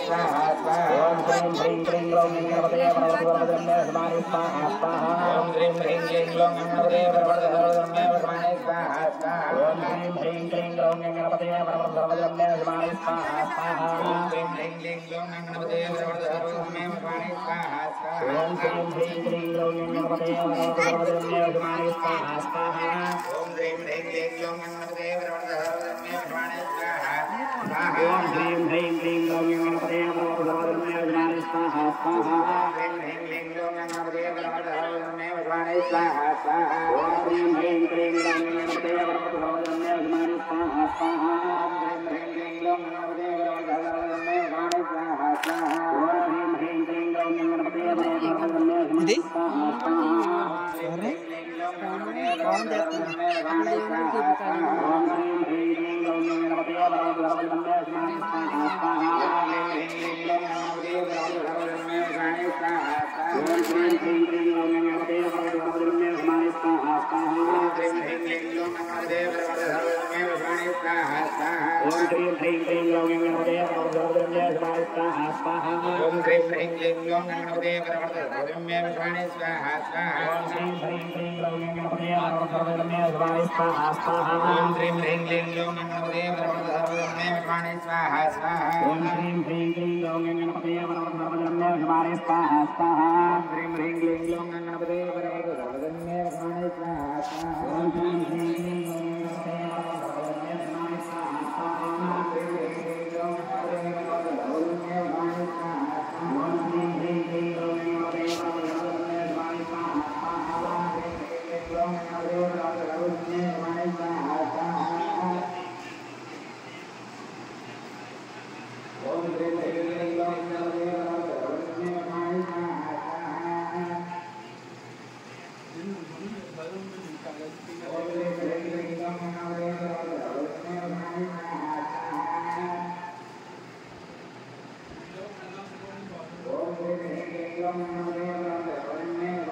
ओम श्रीं ह्रीं क्लीं ग्लौं गणपतये परमसुवर्णब्रह्मे वसमाने स्वाहा स्वाहा ओम श्रीं ह्रीं क्लीं ग्लौं गणपतये परमसुवर्णब्रह्मे वसमाने स्वाहा स्वाहा ओम श्रीं ह्रीं क्लीं ग्लौं गणपतये परमसुवर्णब्रह्मे वसमाने स्वाहा स्वाहा ओम श्रीं ह्रीं क्लीं ग्लौं गणपतये परमसुवर्णब्रह्मे वसमाने स्वाहा स्वाहा ओम श्रीं ह्रीं क्लीं ग्लौं गणपतये परमसुवर्णब्रह्मे वसमाने स्वाहा स्वाहा ओम श्रीं ह्रीं क्लीं ग्लौं गणपतये परमसुवर्णब्रह्मे वसमाने स्वाहा ओम श्रीं ह्रीं क्लीं ग्लौं गणपतये परमसुवर्णब्रह्मे वसमाने स्वाहा स्वाहा ओम श्रीं ह्रीं क्लीं ग्लौं गणपतये परमसुवर्णब्रह्मे वसमाने स्वाहा स्वाहा ओम श्रीं ह्रीं क्लीं ग्लौं गणपतये परमसुवर्णब्रह्मे वसमाने स्वाहा स्वाहा ओम श्रीं ह्रीं क्लीं ग्लौं गणपतये परमसुवर्णब्रह्मे वसमाने स्वाहा स्वाहा ओम श्रीं ह्रीं क्लीं ग्लौं गणपतये परमसुवर्णब्रह्मे वसमाने स्वाहा स्वाहा अरे कौन देता है ओम श्रीं ह्रीं क्लीं ग्लौं गणपतये परमसुवर्णब्रह्मे वसमाने स्वाहा स्वाहा ओम श्रीं ह्रीं क्लीं ग्लौं गणपतये परमसुवर्णब्रह्मे वसमाने स्वाहा स्वाहा ओम श्रीं ह्रीं क्लीं ग्लौं गणपतये परमसुवर्णब्रह्मे वसमाने स्वाहा स्वाहा ओम श्रीं ह्रीं क्लीं ग्लौं गणपतये परमसुवर्णब्रह्मे वसमाने स्वाहा स्वाहा ओम श्रीं ह्रीं क्लीं ग्लौं गणपतये परमसुवर्णब्रह्मे वसमाने स्वाहा स्वाहा ओम श्रीं ह्रीं क्लीं ग्लौं गणपतये परमसुवर्णब्रह्मे वसमाने स्वाहा स्वाहा ओम श्रीं ह्रीं क्लीं ग्लौं गणपतये परमसुवर्णब्रह्मे वसमाने स्वाहा स्वाहा ओम श्रीं ह्रीं क्लीं ग्लौं गणपतये परमसुवर्णब्रह्मे वसमाने स्वाहा स्वाहा ओम श्रीं ह्रीं क्लीं ग्लौं गणपतये परमसुवर्णब्रह्मे वसमाने स्वाहा स्वाहा ओम श्रीं ह्रीं क्लीं ग्लौं गणपतये परमसुवर्णब्रह्मे वसमाने स्वाहा स्वाहा ओम श्रीं ह्रीं क्लीं ग्लौं गणपतये परमसुवर्णब्रह्मे वसमाने स्वाहा स्वाहा ओम श्रीं ह्रीं क्लीं ग्लौं गणपतये परमसुवर्णब्रह्मे वसमाने स्वाहा स्वाहा ओम श्रीं ह्रीं क्लीं ग्लौं गणपतये परमसुवर्णब्रह्मे वसमाने स्वाहा स्वाहा ओम श्रीं ह्रीं क्लीं ग्लौं गणपतये परमसुवर्णब्रह्मे वसमाने स्वाहा स्वाहा ओम श्रीं ह्रीं क्लीं ग्लौं गणपतये परमसुवर्णब्रह्मे वसमाने स्वाहा स्वाहा ओम श्रीं ह्रीं क्लीं ग्लौं गणपतये परमसुवर्णब्रह्मे वसमाने स्वाहा स्वाहा ओम श्रीं ह्रीं क्लीं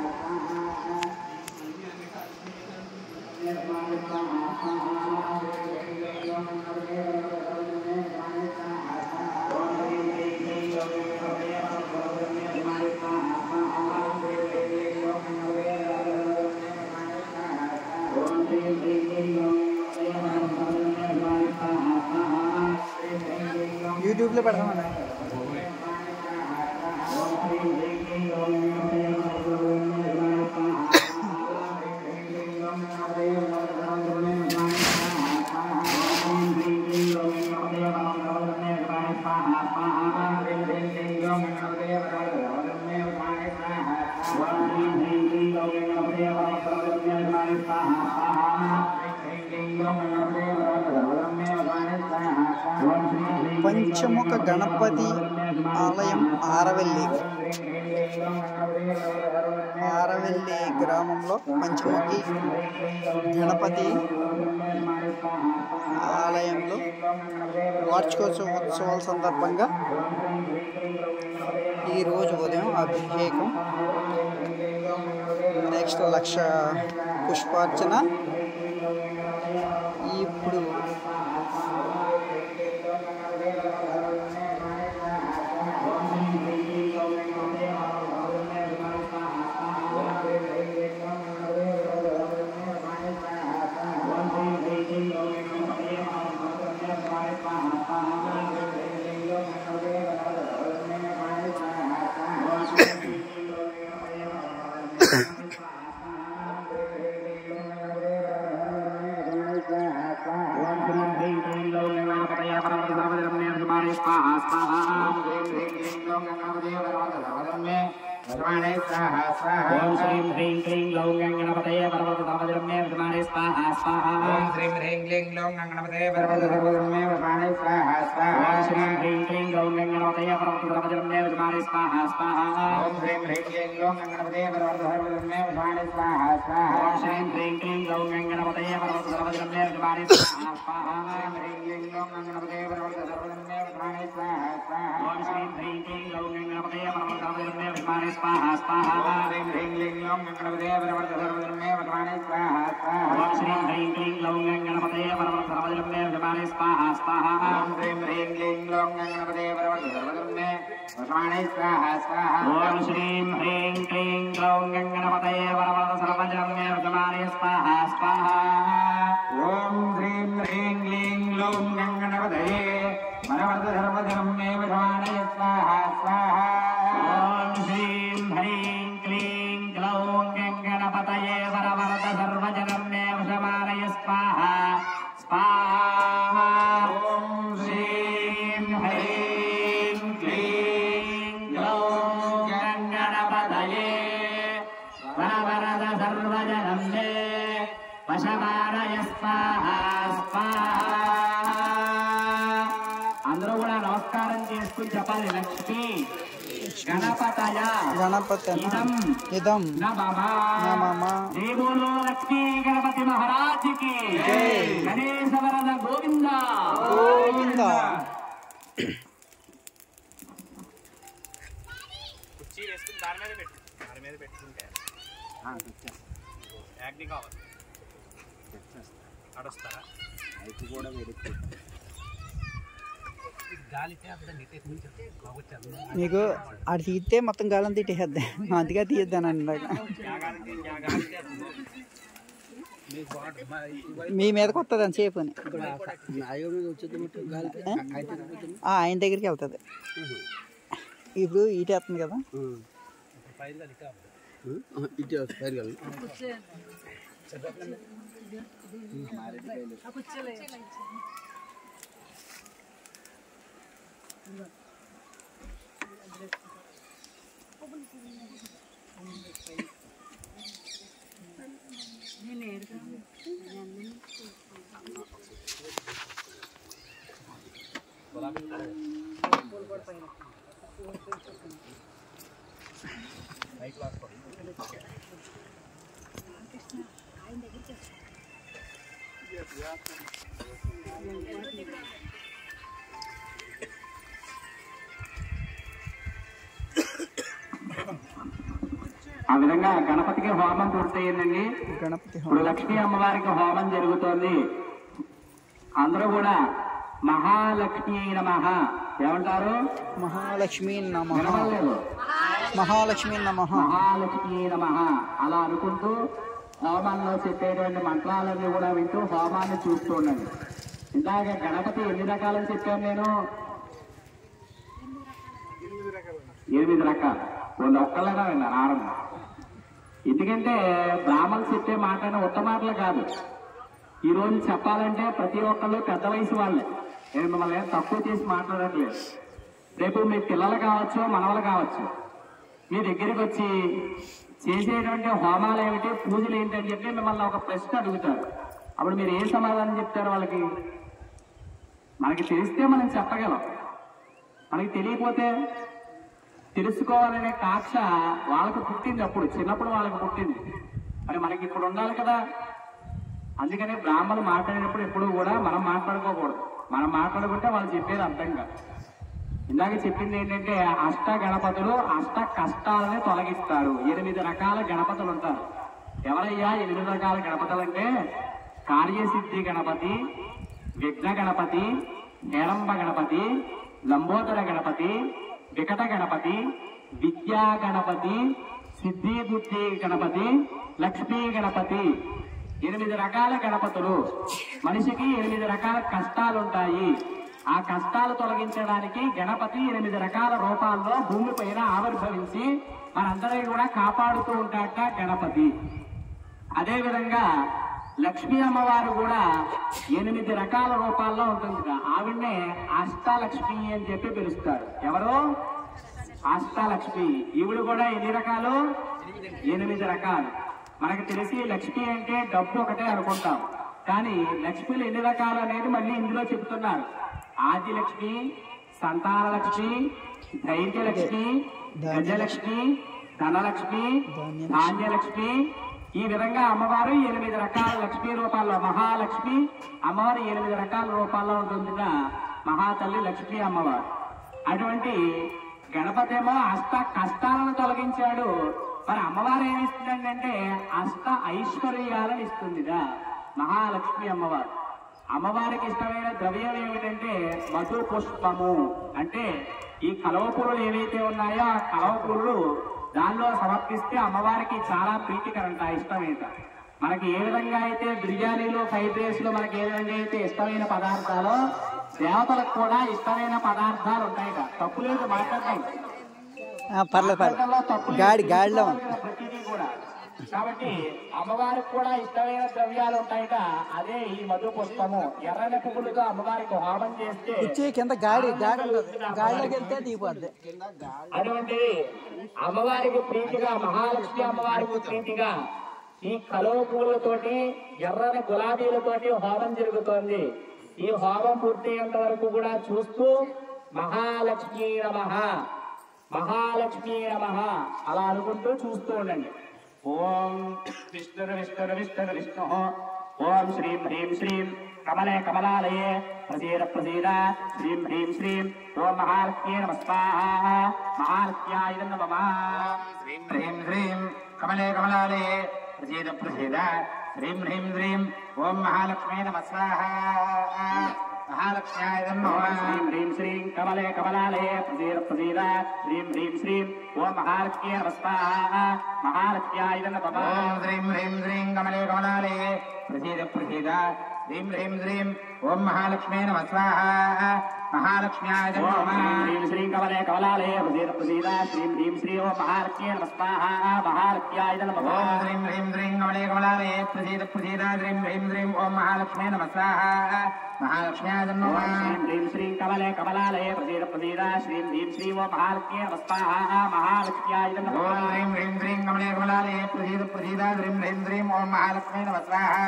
ग्लौं गणपतये परमसुवर्णब्रह्मे वसमाने स्वाहा स्वाहा वसमाने स्वाहा स्वाहा ओम श्रीं ह्रीं क्लीं ग्लौं गणपतये परमसुवर्णब्रह्मे वसमाने स्वाहा स्वाहा ओम श्रीं ह्रीं क्लीं ग्लौं गणपतये परमसुवर्णब्रह्मे वसमाने स्वाहा स्वाहा ओम श्रीं ह्रीं क्लीं ग्लौं गणपतये परमसुवर्णब्रह्मे वसमाने स्वाहा स्वाहा ओम श्रीं ह्रीं क्लीं ग्लौं गणपतये परमसुवर्णब्रह्मे वसमाने स्वाहा स्वाहा श्रीं ह्रीं क्लीं ग्लौं यूट्यूब లో పెడతామన్నా ओम श्रीं ह्रीं क्लीं ग्लौं गणपतये परमसुवर्णब्रह्मे वसमाने स्वाहा स्वाहा ओम श्रीं ह्रीं क्लीं ग्लौं गणपतये परमसुवर्णब्रह्मे वसमाने स्वाहा स्वाहा ओम श्रीं ह्रीं क्लीं ग्लौं गणपतये परमसुवर्णब्रह्मे वसमाने स्वाहा स्वाहा ओम श्रीं ह्रीं क्लीं ग्लौं गणपतये परमसुवर्णब्रह्मे वसमाने स्वाहा स्वाहा ओम श्रीं ह्रीं क्लीं ग्लौं गणपतये परमसुवर्णब्रह्मे वसमाने स्वाहा स्वाहा श्रीं ह्रीं क्लीं ग्लौं गणपतये परमसुवर्णब्रह्मे वसमाने स्वाहा स्वाहा ओम श्रीं ह्रीं పంచముఖ గణపతి ఆలయం ఆరవెల్లి ఆరవెల్లి గ్రామంలో పంచముఖి గణపతి ఆలయంలో వార్షికోత్సవ ఉత్సవాల సందర్భంగా ఈరోజు ఉదయం అభిషేకం నెక్స్ట్ 1,00,000 పుష్పార్చన ఇప్పుడు ओम श्रीं ह्रीं क्लीं ग्लौं गणपतये परमसुवर्णब्रह्मे वसमाने स्वाहा स्वाहा ओम श्रीं ह्रीं क्लीं ग्लौं गणपतये परमसुवर्णब्रह्मे वसमाने स्वाहा स्वाहा ओम श्रीं ह्रीं क्लीं ग्लौं गणपतये परमसुवर्णब्रह्मे वसमाने स्वाहा स्वाहा ओम श्रीं ह्रीं क्लीं ग्लौं गणपतये परमसुवर्णब्रह्मे वसमाने स्वाहा स्वाहा ओम श्रीं ह्रीं क्लीं ग्लौं गणपतये परमसुवर्णब्रह्मे वसमाने स्वाहा स्वाहा ओम श्रीं ह्रीं क्लीं ग्लौं गणपतये परमसुवर्णब्रह्मे वसमाने स्वाहा ఓం శ్రీం హ్రీం క్లీం గ్లౌం గణపతయే నమః సర్వధర్మే వశమానే స్వాహా స్వాహా ఓం హ్రీం హ్రీం క్లీం గ్లౌం గణపతయే సర్వధర్మే వశమానే స్వాహా స్వాహా ఓం శ్రీం హ్రీం క్లీం గ్లౌం గణపతయే సర్వధర్మే వశమానే స్వాహా స్వాహా ఓం హ్రీం హ్రీం క్లీం గ్లౌం గణపతయే సర్వధర్మే వశమానే స్వాహా స్వాహా ఓం శ్రీం హ్రీం క్లీం గ్లౌం గణపతయే సర్వధర్మే వశమానే స్వాహా స్వాహా ఓం హ్రీం హ్రీం క్లీం గ్లౌం గణపతయే సర్వధర్మే వశమానే స్వాహా స్వాహా ఓం శ్రీం హ్రీం క్లీం గ్లౌం గణపతయే సర్వధర్మే వశమానే స్వాహా స్వాహా ఓం శ్రీం హ్రీం క్లీం గ్లౌం గణపతయే సర్వధర్మే వశమానే స్వాహా స్వాహా అందరూ కూడా నమస్కారం చేసుకుని చెప్పాలి. లక్ష్మి గణపతయ ఇదం నమః. నమః. దేవోలో లక్ష్మీ గణపతి మహారాజుకి గణేశ వరద గోవింద గోవింద. కుర్చీ వేసుకుని దాని మీద పెట్టుకుంటే యాక్టింగ్ కావాలి. నడుస్తారా అయితే కూడా వేడుకు నీకు ఆడ తీస్తే మొత్తం గాలం తిట్టేద్దా, అందుకే తీయద్దాను ఇందాక. మీ మీదకి వస్తుంది అని సేపు అని ఆయన దగ్గరికి వెళ్తుంది. ఇప్పుడు ఈటేస్తుంది కదా. ఆ విధంగా గణపతికి హోమం పూర్తయిందండి. గణపతి ఇప్పుడు లక్ష్మీ అమ్మవారికి హోమం జరుగుతోంది. అందరూ కూడా మహాలక్ష్మీ నమః ఏమంటారు? మహాలక్ష్మీ నమః. వినపడలేదు. మహాలక్ష్మీ నమః. మహాలక్ష్మీ నమః అలా అనుకుంటూ హోమంలో చెప్పేటువంటి మంత్రాలన్నీ కూడా వింటూ హోమాన్ని చూస్తూ ఉండండి. ఇందాక గణపతి ఎన్ని రకాలని చెప్పాను నేను? 8 రకాలు. రెండు ఒక్కళ్ళగా విన్నాను ఆరంభం. ఎందుకంటే బ్రాహ్మణులు చెప్పే మాటనే ఉత్త మాటలు కాదు. ఈ రోజు చెప్పాలంటే ప్రతి ఒక్కళ్ళు పెద్ద వయసు వాళ్ళే. నేను మిమ్మల్ని తక్కువ చేసి మాట్లాడట్లేదు. రేపు మీ పిల్లలు కావచ్చు, మనవలు కావచ్చు, మీ దగ్గరికి వచ్చి చేసేటువంటి హోమాలు ఏమిటి, పూజలు ఏంటి అని చెప్పి మిమ్మల్ని ఒక ప్రశ్న అడుగుతారు. అప్పుడు మీరు ఏం సమాధానం చెప్తారు వాళ్ళకి? మనకి తెలిస్తే మనం చెప్పగలం, మనకి తెలియకపోతే తెలుసుకోవాలనే కాక్ష వాళ్ళకు పుట్టింది. అప్పుడు చిన్నప్పుడు వాళ్ళకు పుట్టింది. మరి మనకి ఇప్పుడు ఉండాలి కదా. అందుకని బ్రాహ్మణులు మాట్లాడేటప్పుడు ఎప్పుడు కూడా మనం మాట్లాడుకోకూడదు. మనం మాట్లాడుకుంటే వాళ్ళు చెప్పేది అర్థం కాదు. ఇందాక చెప్పింది ఏంటంటే అష్ట గణపతులు అష్ట కష్టాలని తొలగిస్తారు. 8 రకాల గణపతులు ఉంటారు. ఎవరయ్యా 8 రకాల గణపతులు అంటే? కార్యసిద్ధి గణపతి, విఘ్న గణపతి, హేరంబ గణపతి, లంబోదర గణపతి, వికట గణపతి, విద్యా గణపతి, సిద్ధి బుద్ధి గణపతి, లక్ష్మీ గణపతి. 8 రకాల గణపతులు. మనిషికి 8 రకాల కష్టాలుంటాయి. ఆ కష్టాలు తొలగించడానికి గణపతి 8 రకాల రూపాల్లో భూమిపైన ఆవిర్భవించి మనందరినీ కూడా కాపాడుతూ ఉంటాడట గణపతి. అదేవిధంగా లక్ష్మీ అమ్మవారు కూడా 8 రకాల రూపాల్లో ఉంటుంది. ఆవిడనే అష్టలక్ష్మి అని చెప్పి పిలుస్తారు. ఎవరు? అష్టలక్ష్మి. ఈవిడ కూడా ఎన్ని రకాలు? 8 రకాలు. మనకు తెలిసి లక్ష్మి అంటే డబ్బు ఒకటే అనుకుంటాం, కానీ లక్ష్మిలు ఎన్ని రకాలు అనేది మళ్ళీ ఇందులో చెప్తున్నారు. ఆదిలక్ష్మి, సంతానలక్ష్మి, ధైర్యలక్ష్మి, గజలక్ష్మి, ధనలక్ష్మి, ధాన్యలక్ష్మి. ఈ విధంగా అమ్మవారు 8 రకాల లక్ష్మీ రూపాల్లో, మహాలక్ష్మి అమ్మవారు 8 రకాల రూపాల్లో ఉంటుందిగా మహాతల్లి లక్ష్మీ అమ్మవారు. అటువంటి గణపతి ఏమో అష్ట కష్టాలను తొలగించాడు. మరి అమ్మవారు ఏమిస్తుందంటే అష్ట ఐశ్వర్యాలను ఇస్తుందిగా మహాలక్ష్మి అమ్మవారు. అమ్మవారికి ఇష్టమైన ద్రవ్యం ఏమిటంటే మధు పుష్పము. అంటే ఈ కలవ పూలు ఏవైతే ఉన్నాయో ఆ కలవ పూలు దానిలో సమర్పిస్తే అమ్మవారికి చాలా ప్రీతికరంట, ఇష్టమేట. మనకి ఏ విధంగా అయితే బిర్యానీలు, ఫ్రైడ్ రైస్లు మనకి ఏ విధంగా అయితే ఇష్టమైన పదార్థాలు, దేవతలకు కూడా ఇష్టమైన పదార్థాలు ఉంటాయిట. తప్పులేదు, మాట్లాడతాం, పర్లేదు గాడిలో ప్రతిదీ కూడా. కాబట్టి అమ్మవారికి కూడా ఇష్టమైన ద్రవ్యాలు ఉంటాయిట. అదే ఈ మధు పుష్పము. ఎర్రని పువ్వులతో అమ్మవారికి హోమం చేస్తే కింద గాడిలోకి వెళ్తే దిగిపోద్ది. అటువంటిది అమ్మవారికి ప్రీతిగా, మహాలక్ష్మి అమ్మవారికి ప్రీతిగా ఈ కలువ పువ్వులతోటి, ఎర్రని గులాబీలతోటి హోమం జరుగుతోంది. ఈ హోమం పూర్తయ్యేంత వరకు కూడా చూస్తూ మహాలక్ష్మీ నమః, మహాలక్ష్మీ నమః అలా అనుకుంటూ చూస్తూ ఉండండి. ఓం విష్ణుర్ విష్ణుర్ విష్ణుర్ విష్ణు. ఓం శ్రీం హ్రీం శ్రీం కమలే కమలాలయే ప్రసీద ప్రసీద. శ్రీం హ్రీం శ్రీం ఓం మహాలక్ష్మీ నమః స్వాహా. మహాలక్ష్మ్యాయ నమః. శ్రీం హ్రీం శ్రీం కమలే కమలాలయే ప్రసీద ప్రసీద. శ్రీం హ్రీం శ్రీం ఓం మహాలక్ష్మీ నమః స్వాహా. మహాలక్ష్మ్యాయ నమః. శ్రీం హ్రీం శ్రీం కమలే కమలాలయే ప్రసీద ప్రసీద. శ్రీం హ్రీం శ్రీం ఓం మహాలక్ష్మీ నమః స్వాహా. మహాలక్ష్మ్యాయ నమః. శ్రీం హ్రీం శ్రీం కమలే కమలాలయే ప్రసీద ప్రసీద. శ్రీం హ్రీం శ్రీం ఓం మహాలక్ష్మీ నమః స్వాహా. మహాలక్ష్మ్యాయ నమః. శ్రీం శ్రీం కమలే కమలాలయే ప్రసీద ప్రసీద. శ్రీం హ్రీం శ్రీం ఓం మహాలక్ష్మీ నమః స్వాహా. మహాలక్ష్మ్యాయ నమః. శ్రీం హ్రీం శ్రీం కమలే కమలాలయే ప్రసీద ప్రసీద. శ్రీం హ్రీం శ్రీం ఓం మహాలక్ష్మీ నమః స్వాహా. మహాలక్ష్మ్యాయ నమః. శ్రీం హ్రీం శ్రీం కమలే కమలాలయే ప్రసీద ప్రసీద. శ్రీం హ్రీం శ్రీం ఓం మహాలక్ష్మీ నమః స్వాహా. మహాలక్ష్మ్యాయ నమః. శ్రీం హ్రీం శ్రీం కమలే కమలాలయే ప్రసీద ప్రసీద. శ్రీం హ్రీం శ్రీం ఓం మహాలక్ష్మీ నమః స్వాహా. మహాలక్ష్మ్యాయ నమః. శ్రీం శ్రీం కమలే కమలాలయే ప్రసీద ప్రసీద. శ్రీం హ్రీం శ్రీం ఓం మహాలక్ష్మీ నమః స్వాహా. మహాలక్ష్మ్యాయ నమః. ఓం శ్రీం హ్రీం శ్రీం కమలే కమలాలయే ప్రసీద ప్రసీద. శ్రీం హ్రీం శ్రీం ఓం మహాలక్ష్మీ నమః స్వాహా.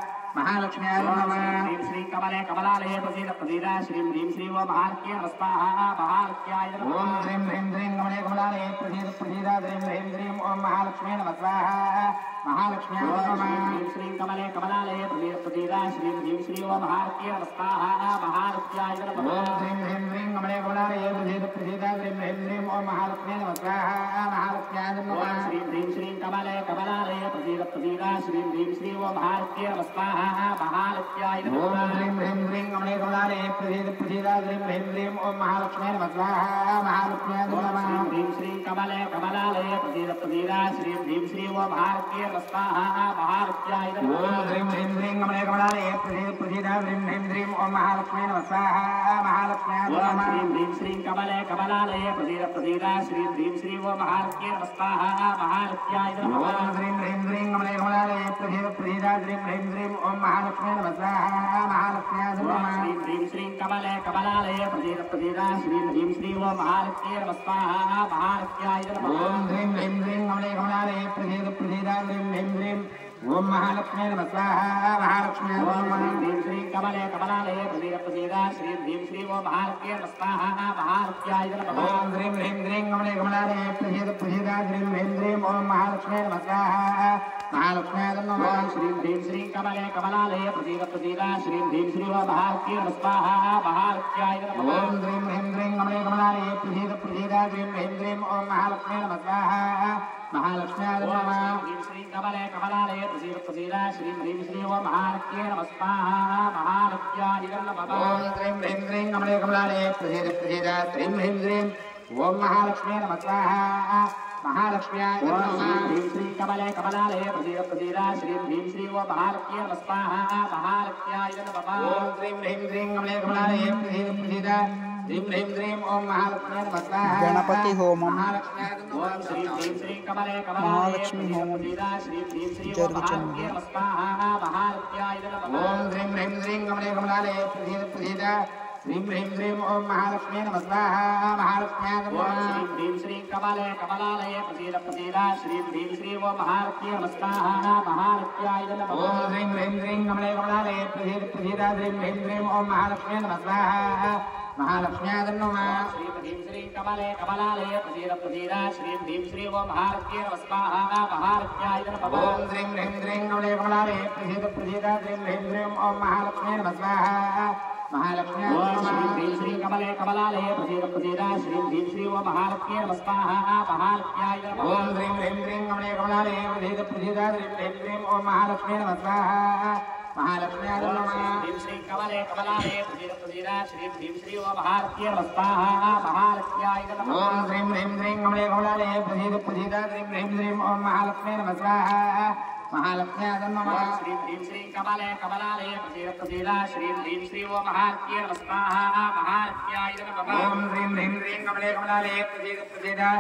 మహాలక్ష్మ్యాయ నమః. శ్రీం శ్రీం కమలే కమలాలయే ప్రసీద ప్రసీద. శ్రీం హ్రీం శ్రీం ఓం మహాలక్ష్మీ నమః స్వాహా. మహాలక్ష్మ్యాయ నమః. ఓం శ్రీం హ్రీం శ్రీం కమలే కమలాలయే ప్రసీద ప్రసీద. శ్రీం హ్రీం శ్రీం ఓం మహాలక్ష్మీ నమః స్వాహా. మహాలక్ష్మ్యాయ నమః. శ్రీం హ్రీం శ్రీం కమలే కమలాలయే ప్రసీద ప్రసీద. శ్రీం హ్రీం శ్రీం ఓం మహాలక్ష్మీ నమః స్వాహా. మహాలక్ష్మ్యాయ నమః. ఓం శ్రీం హ్రీం శ్రీం కమలే కమలాలయే ప్రసీద ప్రసీద. శ్రీం హ్రీం శ్రీం ఓం మహాలక్ష్మీ నమః స్వాహా. మహాలక్ష్మ్యాయ నమః. శ్రీం హ్రీం శ్రీం కమలే కమలాలయే ప్రసీద ప్రసీద. శ్రీం హ్రీం శ్రీం ఓం మహాలక్ష్మీ నమః స్వాహా. మహాలక్ష్మ్యాయ నమః. ఓం శ్రీం హ్రీం శ్రీం కమలే కమలాలయే ప్రసీద ప్రసీద. శ్రీం హ్రీం శ్రీం ఓం మహాలక్ష్మీ నమః స్వాహా. మహాలక్ష్మ్యాయ నమః. శ్రీం హ్రీం శ్రీం కమలే కమలాలయే ప్రసీద ప్రసీద. శ్రీం హ్రీం శ్రీం ఓం మహాలక్ష్మీ నమః స్వాహా. మహాలక్ష్మ్యాయ నమః. ఓం శ్రీం హ్రీం శ్రీం కమలే కమలాలయే ప్రసీద ప్రసీద. శ్రీం హ్రీం శ్రీం ఓం మహాలక్ష్మీ నమః స్వాహా. మహాలక్ష్మ్యాయ నమః. శ్రీం హ్రీం శ్రీం కమలే కమలాలయే ప్రసీద ప్రసీద. శ్రీం హ్రీం శ్రీం ఓం మహాలక్ష్మీ నమః స్వాహా. మహాలక్ష్మ్యాయ నమః. ఓం శ్రీం హ్రీం శ్రీం కమలే కమలాలయే ప్రసీద ప్రసీద. శ్రీం హ్రీం శ్రీం ఓం మహాలక్ష్మీ నమః స్వాహా. మహాలక్ష్మ్యాయ నమః. శ్రీం శ్రీం కమలే కమలాలయే ప్రసీద ప్రసీద. శ్రీం హ్రీం శ్రీం ఓం మహాలక్ష్మీ నమః స్వాహా. మహాలక్ష్మ్యాయ నమః. ఓం శ్రీం హ్రీం శ్రీం కమలే కమలాలయే ప్రసీద ప్రసీద. శ్రీం హ్రీం శ్రీం ఓం మహాలక్ష్మీ నమః స్వాహా. మహాలక్ష్మ్యాయ నమః. శ్రీం హ్రీం శ్రీం కమలే కమలాలయే ప్రసీద ప్రసీద. శ్రీం హ్రీం శ్రీం ఓం మహాలక్ష్మీ నమః స్వాహా. మహాలక్ష్మ్యాయ నమః. ఓం శ్రీం హ్రీం శ్రీం కమలే కమలాలయే ప్రసీద ప్రసీద. శ్రీం హ్రీం శ్రీం ఓం మహాలక్ష్మీ నమః స్వాహా. మహాలక్ష్మ్యాయ నమః. శ్రీం శ్రీం కమలే కమలాలయే ప్రసీద ప్రసీద. శ్రీం హ్రీం శ్రీం ఓం మహాలక్ష్మీ నమః స్వాహా. మహాలక్ష్మ్యాయ నమః. ఓం శ్రీం హ్రీం శ్రీం కమలే కమలాలయే ప్రసీద ప్రసీద. శ్రీం హ్రీం శ్రీం ఓం మహాలక్ష్మీ నమః స్వాహా. మహాలక్ష్మ్యాయ నమః. శ్రీం శ్రీం కమలే కమలాలయే ప్రసీద ప్రసీద. శ్రీం హ్రీం శ్రీం ఓం మహాలక్ష్మీ నమః స్వాహా. మహాలక్ష్మ్యాయ నమః. ఓం శ్రీం హ్రీం శ్రీం కమలే కమలాలయే ప్రసీద ప్రసీద. శ్రీం హ్రీం శ్రీం ఓం మహాలక్ష్మీ నమః స్వాహా. గణపతి హోమం, మహాలక్ష్మ్యాయ నమః. ఓం శ్రీం హ్రీం శ్రీం కమలే కమలాలయే ప్రసీద ప్రసీద. శ్రీం హ్రీం శ్రీం ఓం మహాలక్ష్మీ నమః స్వాహా. మహాలక్ష్మ్యాయ నమః. ఓం శ్రీం హ్రీం శ్రీం కమలే కమలాలయే ప్రసీద ప్రసీద. శ్రీం హ్రీం శ్రీం ఓం మహాలక్ష్మీ నమః స్వాహా. మహాలక్ష్మ్యాయ నమః. శ్రీం హ్రీం శ్రీం కమలే కమలాలయే ప్రసీద ప్రసీద. శ్రీం హ్రీం శ్రీం ఓం మహాలక్ష్మీ నమః స్వాహా. మహాలక్ష్మ్యాయ నమః. ఓం శ్రీం హ్రీం శ్రీం కమలే కమలాలయే ప్రసీద ప్రసీద. శ్రీం హ్రీం శ్రీం ఓం మహాలక్ష్మీ నమః స్వాహా. మహాలక్ష్మ్యాయ నమః. శ్రీం హ్రీం శ్రీం కమలే కమలాలయే ప్రసీద ప్రసీద. శ్రీం హ్రీం శ్రీం ఓం మహాలక్ష్మీ నమః స్వాహా. మహాలక్ష్మ్యాయ నమః. ఓం శ్రీం హ్రీం శ్రీం కమలే కమలాలయే ప్రసీద ప్రసీద. శ్రీం హ్రీం శ్రీం ఓం మహాలక్ష్మీ నమః స్వాహా. महालक्ष्मी श्री श्री कमले कमलालये प्रसीद प्रसीदा श्री श्री ओम महालक्ष्मी नमस्कार महालक्ष्म्याय ओम ह्रीं ह्रीं ह्रीं कमले कमलालये प्रसीद प्रसीदा ह्रीं ह्रीं ओम महालक्ष्मी नमस्कार महालक्ष्म्याय नमः श्री कमले कमलालये प्रसीद प्रसीदा श्री श्री ओम महालक्ष्मी नमस्कार महालक्ष्म्याय नमः ओम ह्रीं ह्रीं ह्रीं कमले कमलालये प्रसीद प्रसीदा ह्रीं ह्रीं ओम महालक्ष्मी नमस्कार महालक्ष्म्याय नमः श्री श्री कमले कमलालये प्रसीद प्रसीदा श्री श्री ओम महालक्ष्मी नमस्कार महालक्ष्म्याय नमः ओम ह्रीं ह्रीं ह्रीं कमले कमलालये प्रसीद प्रसीदा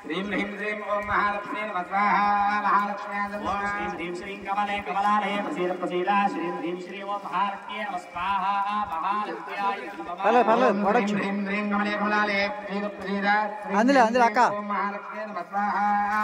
ह्रीं ह्रीं ह्रीं ओम महालक्ष्मी नमस्कार महालक्ष्म्याय नमः श्री श्री कमले कमलालये प्रसीद प्रसीदा श्री श्री ओम महालक्ष्मी नमस्कार महालक्ष्म्याय नमः ह्रीं ह्रीं ह्रीं कमले कमलालये प्रसीद प्रसीदा అందులో అక్క ओम महालक्ष्मी नमस्कार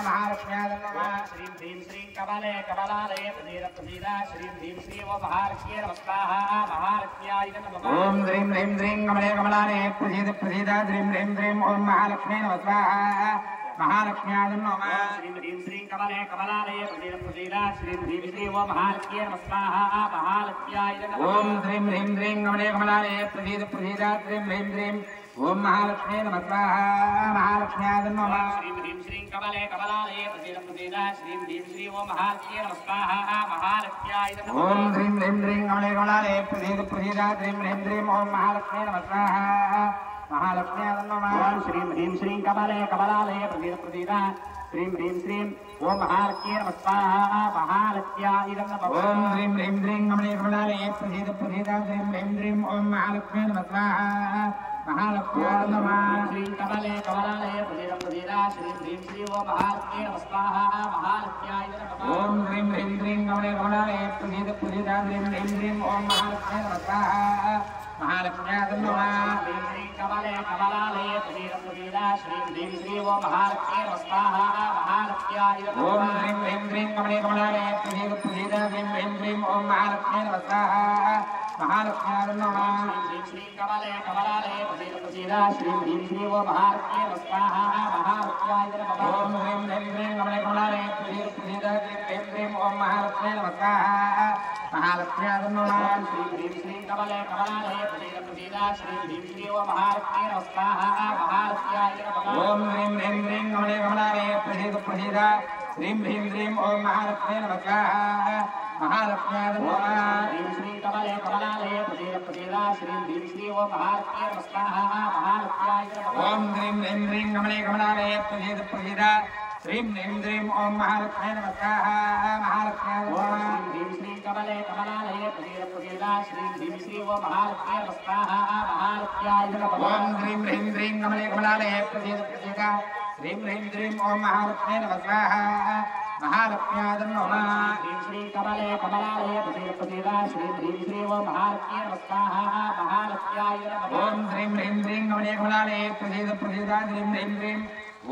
महालक्ष्म्याय नमः श्री श्री कमले कमलालये प्रसीद प्रसीदा श्री श्री ओम महालक्ष्मी नमस्कार महालक्ष्म्याय नमः ओम ह्रीं ह्रीं ह्रीं कमले कमलालये प्रसीद प्रसीदा ह्रीं ह्रीं ह्रीं ओम महालक्ष्मी नमस्कार महालक्ष्म्याय नमः श्री श्री कमले कमलालये प्रसीद प्रसीदा श्री श्री ओम महालक्ष्मी नमस्कार महालक्ष्म्याय नमः ओम ह्रीं ह्रीं ह्रीं कमले कमलालये प्रसीद प्रसीदा ह्रीं ह्रीं ह्रीं ओम महालक्ष्मी नमस्कार महालक्ष्म्याय नमः श्री श्री कमले कमलालये प्रसीद प्रसीदा श्री श्री ओम महालक्ष्मी नमस्कार महालक्ष्म्याय नमः ओम ह्रीं ह्रीं ह्रीं कमले कमलालये प्रसीद प्रसीदा ह्रीं ह्रीं ह्रीं ओम महालक्ष्मी नमस्कार महालक्ष्म्याय नमः श्री ह्रीं श्रीं कमले कमलालये प्रसीद प्रसीदा श्रीं ह्रीं श्रीं ओम महालक्ष्मी नमस्कार महालक्ष्म्याय नमः ओम ह्रीं ह्रीं ह्रीं कमले कमलालये प्रसीद प्रसीदा श्रीं ह्रीं श्रीं ओम महालक्ष्मी नमस्कार महालक्ष्म्याय नमः श्री कमले कमलालये प्रसीद प्रसीदा श्री ह्रीं श्रीं ओम महालक्ष्मी नमस्कार महालक्ष्म्याय नमः ओम ह्रीं ह्रीं ह्रीं कमले कमलालये प्रसीद प्रसीदा श्रीं ह्रीं श्रीं ओम महालक्ष्मी नमस्कार महालक्ष्म्याय नमः श्री श्री कमले कमलालये प्रसीद प्रसीदा श्री ह्रीं श्रीं ओम महालक्ष्मी नमस्कार महालक्ष्म्याय नमः ओम ह्रीं ह्रीं ह्रीं कमले कमलालये प्रसीद प्रसीदा श्रीं ह्रीं श्रीं ओम महालक्ष्मी नमस्कार महालक्ष्म्याय नमः श्री श्री कमले कमलालये प्रसीद प्रसीदा श्री ह्रीं श्रीं ओम महालक्ष्मी नमस्कार महालक्ष्म्याय नमः ओम ह्रीं ह्रीं ह्रीं कमले कमलालये प्रसीद प्रसीदा श्री ह्रीं श्रीं ओम महालक्ष्मी नमस्कार महालक्ष्म्याय नमः श्री ह्रीं श्रीं कमले कमलालये प्रसीद प्रसीदा श्री ह्रीं श्रीं ओम महालक्ष्मी नमस्कार महालक्ष्म्याय नमः ओम ह्रीं ह्रीं ह्रीं कमले कमलालये प्रसीद प्रसीदा श्रीं ह्रीं श्रीं ओम महालक्ष्मी नमस्कार महालक्ष्म्याय नमः ह्रीं श्रीं कमले कमलालये प्रसीद प्रसीदा श्रीं ह्रीं श्रीं ओम महालक्ष्मी नमस्कार महालक्ष्म्याय नमः ओम ह्रीं ह्रीं ह्रीं कमले कमलालये प्रसीद प्रसीदा श्रीं ह्रीं श्रीं ओम महालक्ष्मी नमस्कार महालक्ष्म्याय नमः ह्रीं श्रीं कमले कमलालये प्रसीद प्रसीदा श्रीं ह्रीं श्रीं ओम महालक्ष्मी नमस्कार महालक्ष्म्याय नमः ओम ह्रीं ह्रीं ह्रीं कमले कमलालये प्रसीद प्रसीदा श्रीं ह्रीं श्रीं ओम महालक्ष्मी नमस्कार महालक्ष्म्याय नमः ह्रीं श्रीं कमले कमलालये प्रसीद प्रसीदा श्रीं ह्रीं श्रीं ओम महालक्ष्मी नमस्कार महालक्ष्म्याय नमः ओम ह्रीं ह्रीं ह्रीं कमले कमलालये प्रसीद प्रसीदा श्रीं ह्रीं श्रीं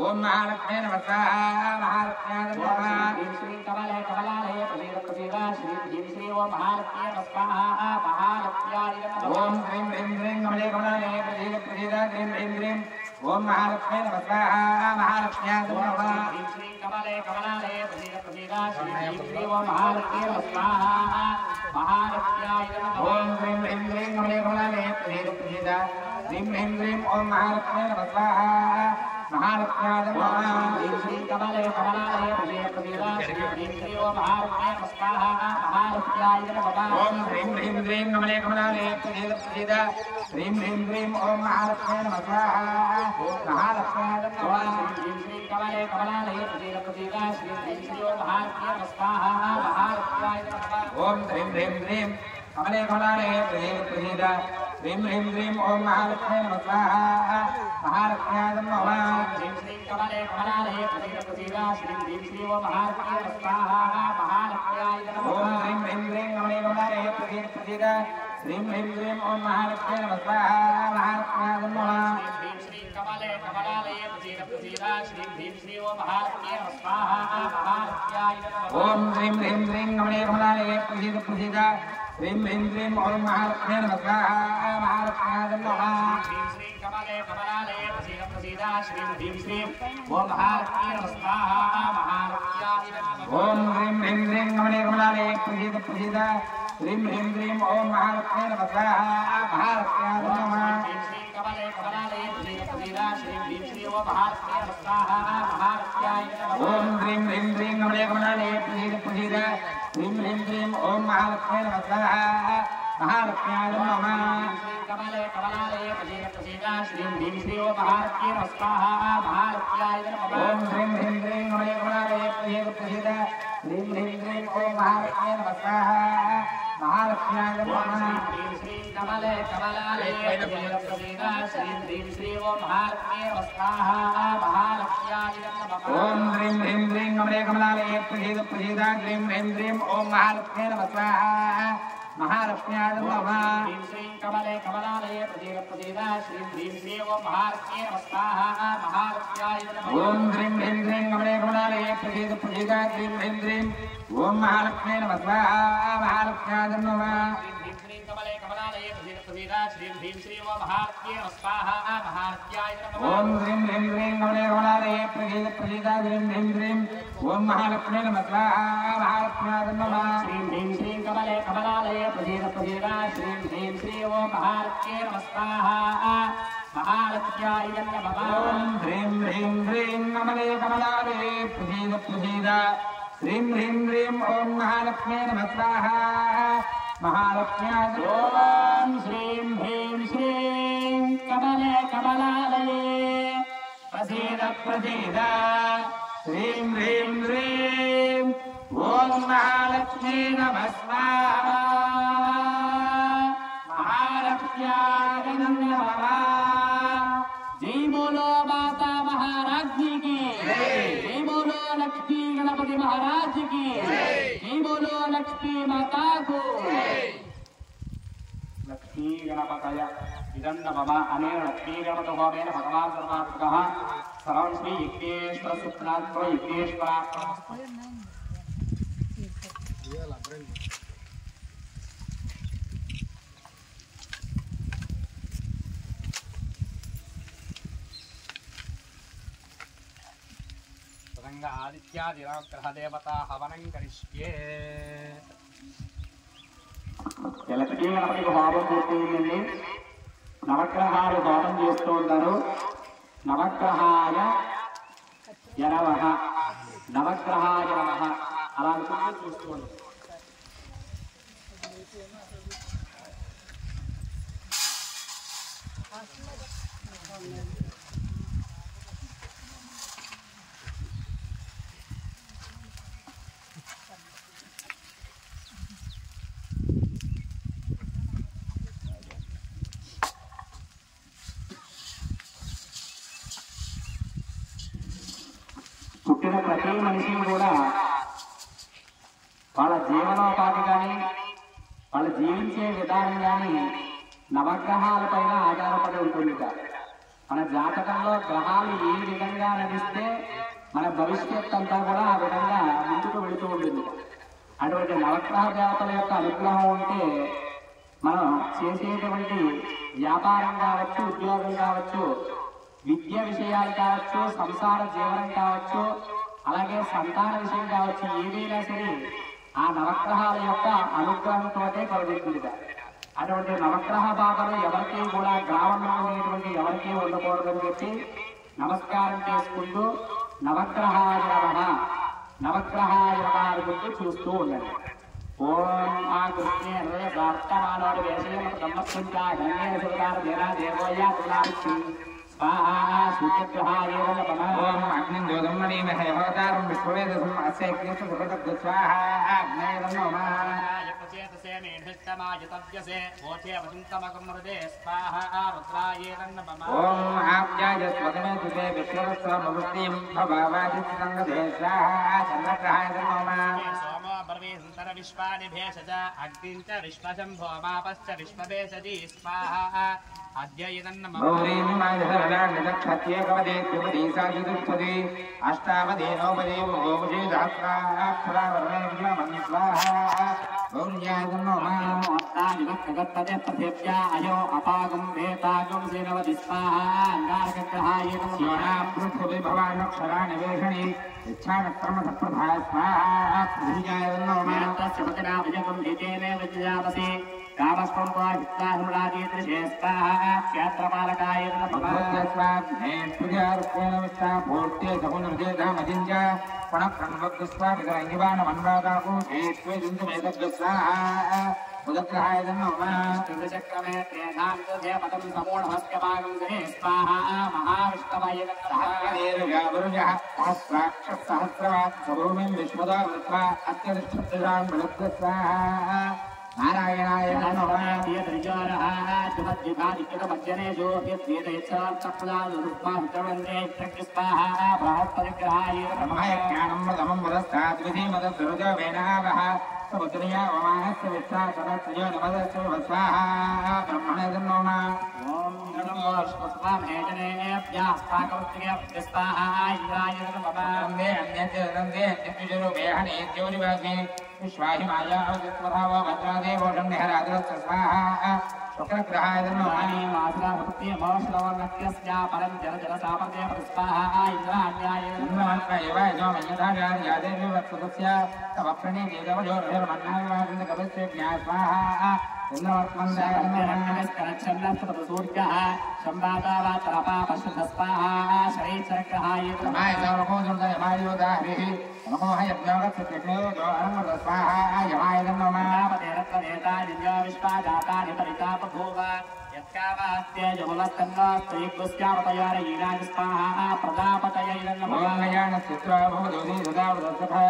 ओम महालक्ष्मी नमस्कार महालक्ष्म्याय नमः ह्रीं श्रीं कमले कमलालये प्रसीद प्रसीदा श्रीं ह्रीं श्रीं ओम महालक्ष्मी नमस्कार महालक्ष्म्याय नमः ओम ह्रीं ह्रीं ह्रीं कमले कमलालये प्रसीद प्रसीदा श्रीं ह्रीं श्रीं ओम महालक्ष्मी नमस्कार महालक्ष्म्याय नमः ह्रीं श्रीं कमले कमलालये प्रसीद प्रसीदा श्रीं ह्रीं श्रीं ओम महालक्ष्मी नमस्कार महालक्ष्म्याय नमः ओम ह्रीं ह्रीं ह्रीं कमले कमलालये प्रसीद प्रसीदा श्रीं ह्रीं श्रीं ओम महालक्ष्मी नमस्कार महालक्ष्म्याय नमः ह्रीं श्रीं कमले कमलालये प्रसीद प्रसीदा श्रीं ह्रीं श्रीं ओम महालक्ष्मी नमस्कार महालक्ष्म्याय नमः ओम ह्रीं ह्रीं ह्रीं कमले कमलालये प्रसीद प्रसीदा श्रीं ह्रीं श्रीं ओम महालक्ष्मी नमस्कार महालक्ष्म्याय नमः ह्रीं श्रीं कमले कमलालये प्रसीद प्रसीदा श्रीं ह्रीं श्रीं ओम महालक्ष्मी नमस्कार महालक्ष्म्याय नमः ओम ह्रीं ह्रीं ह्रीं कमले कमलालये प्रसीद प्रसीदा श्रीं ह्रीं श्रीं ओम महालक्ष्मी नमस्कार महालक्ष्म्याय नमः ह्रीं श्रीं कमले कमलालये प्रसीद प्रसीदा श्रीं ह्रीं श्रीं ओम महालक्ष्मी नमस्कार महालक्ष्म्याय नमः ओम ह्रीं ह्रीं ह्रीं कमले कमलालये प्रसीद प्रसीदा श्रीं ह्रीं श्रीं ओम महालक्ष्मी नमस्कार महालक्ष्म्याय नमः ह्रीं श्रीं कमले कमलालये प्रसीद प्रसीदा श्रीं ह्रीं श्रीं ओम महालक्ष्मी नमस्कार महालक्ष्म्याय नमः ओम ह्रीं ह्रीं ह्रीं कमले कमलालये प्रसीद प्रसीदा श्रीं ह्रीं श्रीं ओम महालक्ष्मी नमस्कार महालक्ष्म्याय नमः ह्रीं श्रीं कमले कमलालये प्रसीद प्रसीदा श्रीं ह्रीं श्रीं ओम महालक्ष्मी नमस्कार महालक्ष्म्याय नमः ओम ह्रीं ह्रीं ह्रीं कमले कमलालये प्रसीद प्रसीदा ह्रीं ह्रीं ह्रीं ॐ महालक्ष्मी नमः स्वाहा महालक्ष्म्याय नमः श्रीं कमले कमलालये श्रीरा श्रीं ह्रीं श्री ॐ महालक्ष्मी नमः स्वाहा महालक्ष्म्याय नमः ॐ ह्रीं ह्रीं ह्रीं कमले कमलालये श्रीरा ह्रीं ह्रीं ह्रीं ॐ महालक्ष्मी नमः स्वाहा महालक्ष्म्याय नमः कमले कमलालये श्रीरा श्रीं ह्रीं श्री ॐ महालक्ष्मी नमः स्वाहा महालक्ष्म्याय नमः ॐ ह्रीं ह्रीं ह्रीं कमले कमलालये श्रीरा ह्रीं ह्रीं ह्रीं ॐ महालक्ष्मी नमः स्वाहा महालक्ष्म्याय नमः श्रीं कमले कमलालये श्रीरा श्रीं ह्रीं श्री ॐ महालक्ष्मी नमः स्वाहा महालक्ष्म्याय नमः ॐ ह्रीं ह्रीं ह्रीं कमले कमलालये श्रीरा ह्रीं ह्रीं ह्रीं ॐ महालक्ष्मी नमः स्वाहा महालक्ष्म्याय नमः श्रीं कमले कमलालये श्रीरा श्रीं ह्रीं श्री ॐ महालक्ष्मी नमः स्वाहा महालक्ष्म्याय नमः ॐ ह्रीं ह्रीं ह्रीं कमले कमलालये श्रीरा ह्रीं ह्रीं ह्रीं ॐ महालक्ष्मी नमः स्वाहा महालक्ष्म्याय नमः श्रीं कमले कमलालये श्रीरा श्रीं ह्रीं श्री ॐ महालक्ष्मी नमः स्वाहा महालक्ष्म्याय नमः ॐ ह्रीं ह्रीं ह्रीं कमले कमलालये श्रीरा ह्रीं ह्रीं ह्रीं ॐ महालक्ष्मी नमः स्वाहा महालक्ष्म्याय नमः श्रीं ह्रीं श्रीं कमले कमलालये श्रीरा श्रीं ह्रीं श्री ॐ महालक्ष्मी नमः स्वाहा महालक्ष्म्याय नमः ॐ ह्रीं ह्रीं ह्रीं कमले कमलालये श्रीरा श्रीं ह्रीं ह्रीं ॐ महालक्ष्मी नमः स्वाहा महालक्ष्म्याय ॐ श्रीं ह्रीं श्रीं कमले कमलालये प्रसीद श्रीं ह्रीं ह्रीं ॐ महालक्ष्मी नमः स्वाहा महालक्ष्म्याय नमः जय बोलो माता महाराज की जय बोलो लक्ष्मी गणपति महाराज की जय बोलो लक्ष्मी माता को लक्ष्मी गणपतय इदं नमः अनेन लक्ष्मी गणपतो होमेन भगवान् सर्वात्मकः सर्वं श्री यज्ञेश्वर सुप्रात्म यज्ञेश्वरात्मस्तु आदित्यादिनवग्रह देवता हवनं करिष्ये लक्ष्मी गणपति హోమం పూర్తయిందండి నవగ్రహాలు హోమం చేస్తూ ఉన్నారు నవగ్రహాయ నమః నవగ్రహాయ నమః అలా అనుకుంటూ చూస్తూ ఉన్నారు పుట్టిన ప్రతి మనిషిని కూడా వాళ్ళ జీవనోపాధి కానీ వాళ్ళు జీవించే విధానం కానీ నవగ్రహాలపైన ఆధారపడి ఉంటుంది. మన జాతకంలో గ్రహాలు ఏ విధంగా నడిస్తే మన భవిష్యత్ అంతా కూడా ఆ విధంగా ముందుకు వెళుతూ ఉంటుంది. అటువంటి నవగ్రహ దేవతల యొక్క అనుగ్రహం ఉంటే మనం చేసేటువంటి వ్యాపారం కావచ్చు, ఉద్యోగం కావచ్చు, విద్య విషయాలు కావచ్చు, సంసార జీవనం కావచ్చు, అలాగే సంతాన విషయం కావచ్చు, ఏదైనా సరే ఆ నవగ్రహాల యొక్క అనుగ్రహంతో కలుగుతుంది. అటువంటి నవగ్రహ బాధలు ఎవరికి కూడా గ్రామంలో ఉండేటువంటి ఎవరికి ఉండకూడదని చెప్పి నమస్కారం చేసుకుంటూ నవగ్రహాయ నమః నవగ్రహాయ నమః అనుకుంటూ చూస్తూ ఉండండి. ఓం ఆ కృష్ణే వర్తమానోడు వేసయం గమ్మత్తుంచా గంగే సుధార దేనా దేవోయా తులాక్షి स्वाहा सूर्यग्रहाय नमः ओम अग्निं ज्योतिर्मणिमहे होतारं विश्ववेदसं अस्य यज्ञस्य सुखदग्ध स्वाहा अग्नये नमः यज्ञसेतसे मेढस्तमायतव्यसे ओठे वसन्तमकमृदे स्वाहा रुद्राय नमः ओम आप्याय स्वदमे तुते विश्वरस्व मुक्तिं भवावादिसंगदे स्वाहा चन्द्रग्रहाय नमः सोमो बर्वे सुन्दर विश्वानि भेषज अग्निं च विश्वशम्भो मापश्च विश्ववेषजी स्वाहा अद्ययनं नमः निदक्षत्येकवदेत्युपदेशायुधुपदे अष्टावदे नवपदे ओमुजे सहस्राक्षरावर्णे स्वाहा गौर्यागन्नोमात्ताजिवक्कगत्तदे प्रथिव्या अयो अपागं वेतागं सेनवति स्वाहा अंगारकग्रहाय नमः पृथ्वी भवानक्षराणि वेषणि इच्छानक्रमसप्रभा स्वाहा पृथिव्याय नमः तस्य विजयं धितेने विजयावसि कामस्त्वं वाहित्वा हुमलादीदृशे स्वाहा क्षेत्रपालकाय नमः स्वाग्ने पूजारुपेण विष्टा भूर्ते सगुणर्जेधामजिञ्च पुनःकण्वग्स्वा विदरङ्गिवानमन्वादाको हेत्वे जुञ्जमेतद्गस्वाहा उदग्रहाय नमः त्रिचक्रमे त्रेधान्तुधे पदं समूढहस्त्यभागं गणे स्वाहा महाविष्णवाय नमः सहस्राक्षसहस्रवात् सभूमिं विश्वदा वृत्वा अत्यधिष्ठितां बलद्गस्वाहा नारायणाय नमः यद्रिजारः जुमद्विभादिकृतमध्यनेषु यद्वेदैच्छान्तप्रदानरूपान्तरवन्दे प्रज्ञस्वाहा बृहस्पतिग्रहाय नमः ज्ञानं मदमं वदस्तात् विधिमदद्रुजवेनावः समुद्रया वमानस्य विश्वासरत्रयो नमदस्य वस्वाहा ब्रह्मणे नमः ॐ नमो विष्णुस्वामेजनेभ्यः स्वाकवस्त्रिभ्यः स्वाहा इन्द्राय नमः वन्दे अन्यज्योतिरन्दे अन्यज्योतिरुपेहणे ज्योतिवाग्ने विश्वाहिमाया अवचित्वधाव वज्रादेवो षण्निहराद्रस्य स्वाहा शुक्रग्रहाय नमः मासुराभक्तिमोश्रवणक्यस्या परं जलजलसापदे स्वाहा इन्द्राण्याय इन्द्राण्याय सोमयधार्यादेवी वत्सदस्य तव प्रणीतिदेवयोर्मन्नाविवादिन्दकविश्वेभ्यः स्वाहा इन्द्रवत्मन्दायन्नस्करच्छन्दस्तपसूर्यः संवादावातरपा पशुधस्वाहा शरीरग्रहाय नमः नमो यज्ञोगत्सत्यग्ने जो अरङ्गस्वाहा यमाय नमः पतेरत्वनेता जिन्यो विश्वाजातानि परितापभूव यत्कामात्य जमुलस्तन्नास्त्रीगुस्यावतयारयीनाय स्वाहा प्रजापतये नमः गयानस्यत्रा भवदोनि ददावदसभा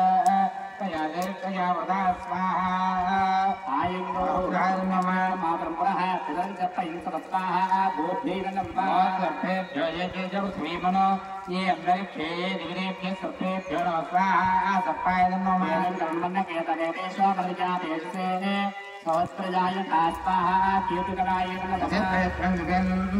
तया वदा स्वाहा आयङ्गो नमः मातरं तिरञ्जपयिंसवत्स्वाहा गोभ्यै नमः सर्पेभ्यो ये जपृथ्वीमनो ये अन्तरिक्षे ये दिविदेभ्यः सर्पेभ्यो नमः स्वाहा सप्ताय नमः कर्मण्यकेतनेतेषु परिजातेषु सहस्रजाय स्वाहा कीर्तिकराय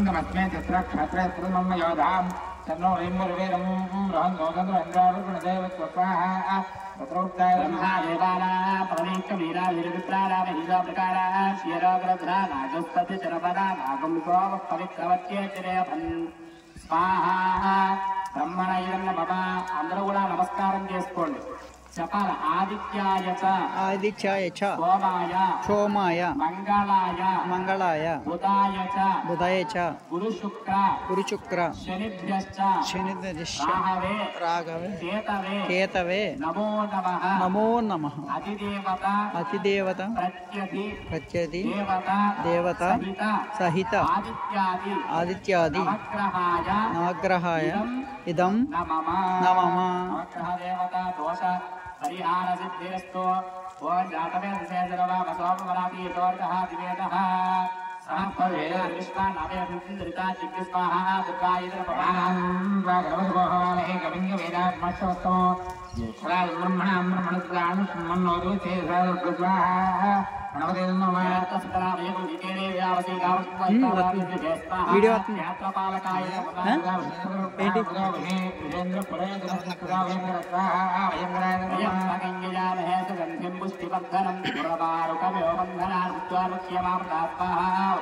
नमः चित्रक्षत्रमं योधां तन्नो हिम्मुर्वेदं बृहन्नो चन्द्रेन्द्रावृणदेव स्वाहा तत्रोक्ताय ब्रह्मादेवाना प्रणीतवीरा वीरविप्रारामहिला प्रकारा क्षीराग्रध्रा नागस्पतिचरपदा नागं सोम पवित्रवत्येतिरेभन् स्वाहा ब्रह्मणय नमः అందరూ కూడా నమస్కారం చేసుకోండి చెప్పాలి ఆదిత్యాయ చ సోమాయ మంగళాయ బుధాయ చ గురు శుక్ర శనిభ్యశ్చ రాఘవే కేతవే నమో నమః అతిదేవత ప్రత్యధి దేవత సహిత ఆదిత్యాది నవగ్రహాయ ఇదం నమః परिहार सिद्धिरस्तु ओम जातवे विशेषरवा वसोमवराती तोर्गः दिवेदः समपवेद विश्वानावे विन्दृता चिक्स्वाहा दुर्गायत्र पवाहं वागवद्वोहवामहे कविङ्गवेदात्मश्वस्तमो येषराज ब्रह्मणां ब्रह्मणस्यानु सम्मन्नोदु चेषादुर्गस्वाहा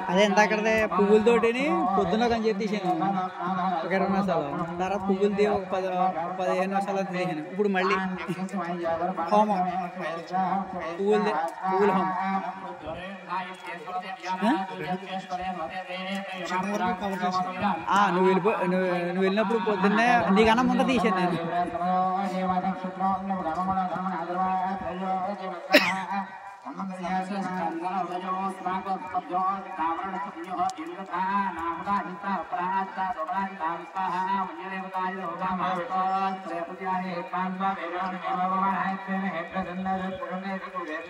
అదే ఎంత అక్కడ పువ్వులతోటి పొద్దున అని చెప్పి తీసాను ఒక 20 నిమిషాలు తర్వాత పువ్వులది ఒక 15 నిమిషాలు తీసాను ఇప్పుడు మళ్ళీ హోమం పువ్వుల హోమం నువ్వు వెళ్ళినప్పుడు పొద్దున్నే నీకన్నా ముందు తీసాను నేను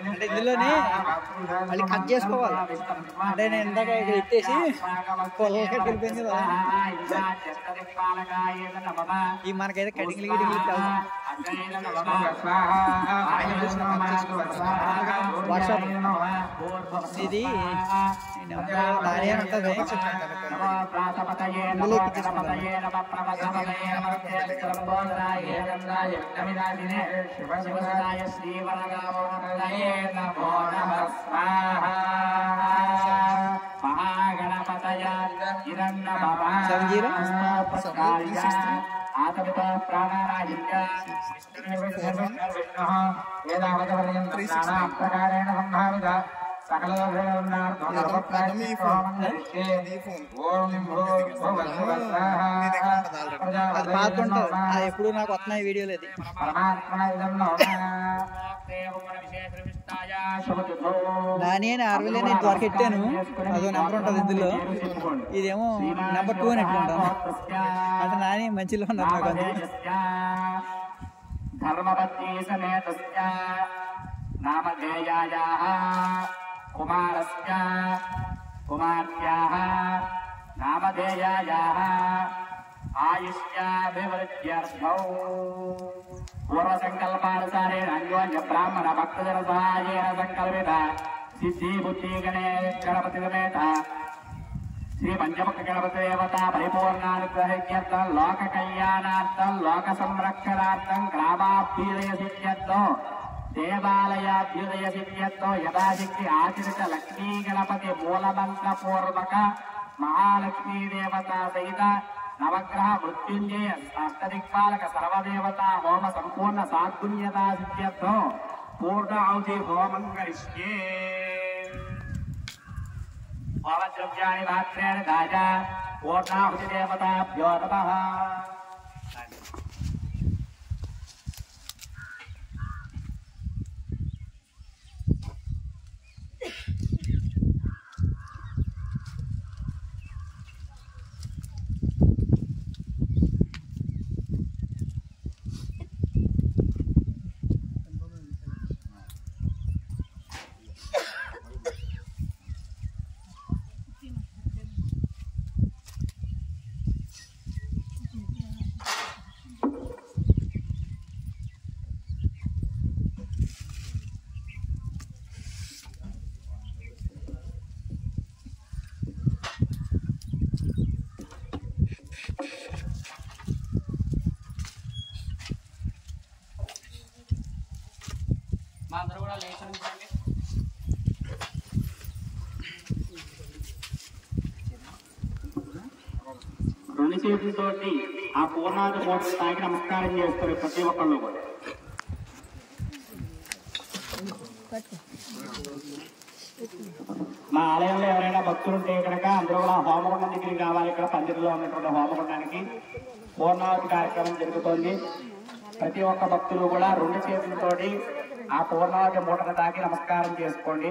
అంటే ఇందులోనే మళ్ళీ కట్ చేసుకోవాలి అంటే నేను ఇందాక ఇక్కడ ఎత్తేసి వెళ్ళిపోయింది కదా ఈ మనకైతే కటింగ్లు గిటింగ్లు వాట్సాప్ ఇది నాని అని ఉంటుంది ఇందులో ఎప్పుడు నాకు వస్తున్నాయి వీడియోలు అది నాని అని ఆర్వీలో నేను ఇంతవరకు ఎట్టాను అదో నెంబర్ ఉంటుంది ఇందులో ఇదేమో నెంబర్ 2 అని ఎట్టుకుంటాను అంటే నాని మంచిలో ఉన్నారు నాకు అది ధర్మపత్ని సమేతస్య నామధేయాయాః కుమారస్య కుమార్యాః నామధేయాయాః ఆయుష్యాభివృద్ధ్యర్థౌ పూర్వసంకల్పానుసారేణ అన్యోన్య బ్రాహ్మణ భక్తజన సహాయేన సంకల్పిత సిద్ధి బుద్ధి గణపతి సమేత శ్రీ పంచముఖ గణపతి దేవత పరిపూర్ణానుగ్రహ్యర్థం లోక కళ్యాణార్థం లోక సంరక్షణార్థం గ్రామాభ్యుదయ సిద్ధ్యర్థం దేవాలయాభ్యుదయ సిద్ధ్యర్థం యథాశక్తి ఆచరిత లక్ష్మీ గణపతి మూలమంత్ర పూర్వక మహాలక్ష్మీ దేవత సహిత నవగ్రహ మృత్యుంజయ అష్టదిక్పాలక సర్వదేవత హోమ సంపూర్ణ సాత్పుణ్యతా సిద్ధ్యర్థం పూర్ణ ఔషి హోమం కరిష్యే హోమద్రవ్యాణి మాత్రేణ దాజ పూర్ణాహుతి దేవతాభ్యో నమః అందరూ కూడా లేచండి రెండు చేతులతోటి ఆ పూర్ణాది మూటలు తాకి నమస్కారం చేస్తారు ప్రతి ఒక్కళ్ళు కూడా మా ఆలయంలో ఎవరైనా భక్తులు ఉంటే కనుక అందరూ కూడా హోమగుండం దగ్గరికి రావాలి. ఇక్కడ పందిరిలో ఉన్నటువంటి హోమగుండానికి పూర్ణావతి కార్యక్రమం జరుగుతోంది. ప్రతి ఒక్క భక్తులు కూడా రెండు చేతులతోటి ఆ పూర్ణావతి మూటను తాకి నమస్కారం చేసుకోండి.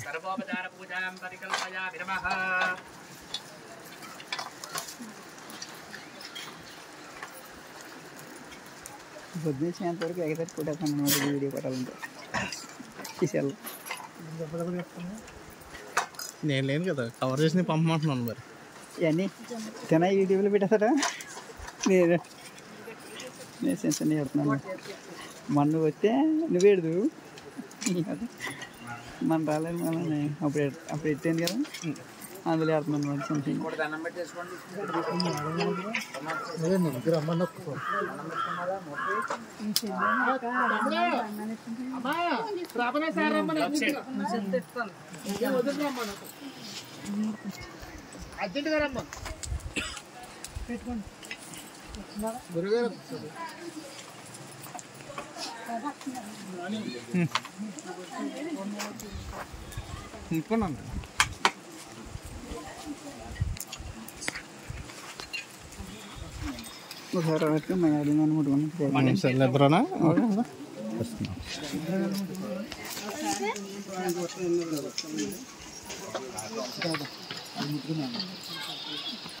సర్వోపచార పూజాం పరికల్పయామి నమః. వరకు ఎగతారు కొట్టేస్తాను వీడియో కొట్టాలంటే తీసేయాలి. నేను లేను కదా, కవర్ చేసి పంపమంటున్నాను. మరి ఇవన్నీ తిన యూట్యూబ్లో పెట్టేస్తారా? నేను సెన్స్ అన్నీ చెప్తున్నాను. మొన్న వస్తే నువ్వేడు మన రాలేదు మళ్ళీ అప్పుడు ఎట్టాను కదా, అందులో వేస్తున్నాను మరి సంథింగ్. అర్జెంటుగా రమ్మా గురుగారు. ఇంకొన్నాను ఒకసారి పెట్టుకో మేము అడిగిన ముట్టుకున్నాం. ఎదురనా వస్తున్నాం.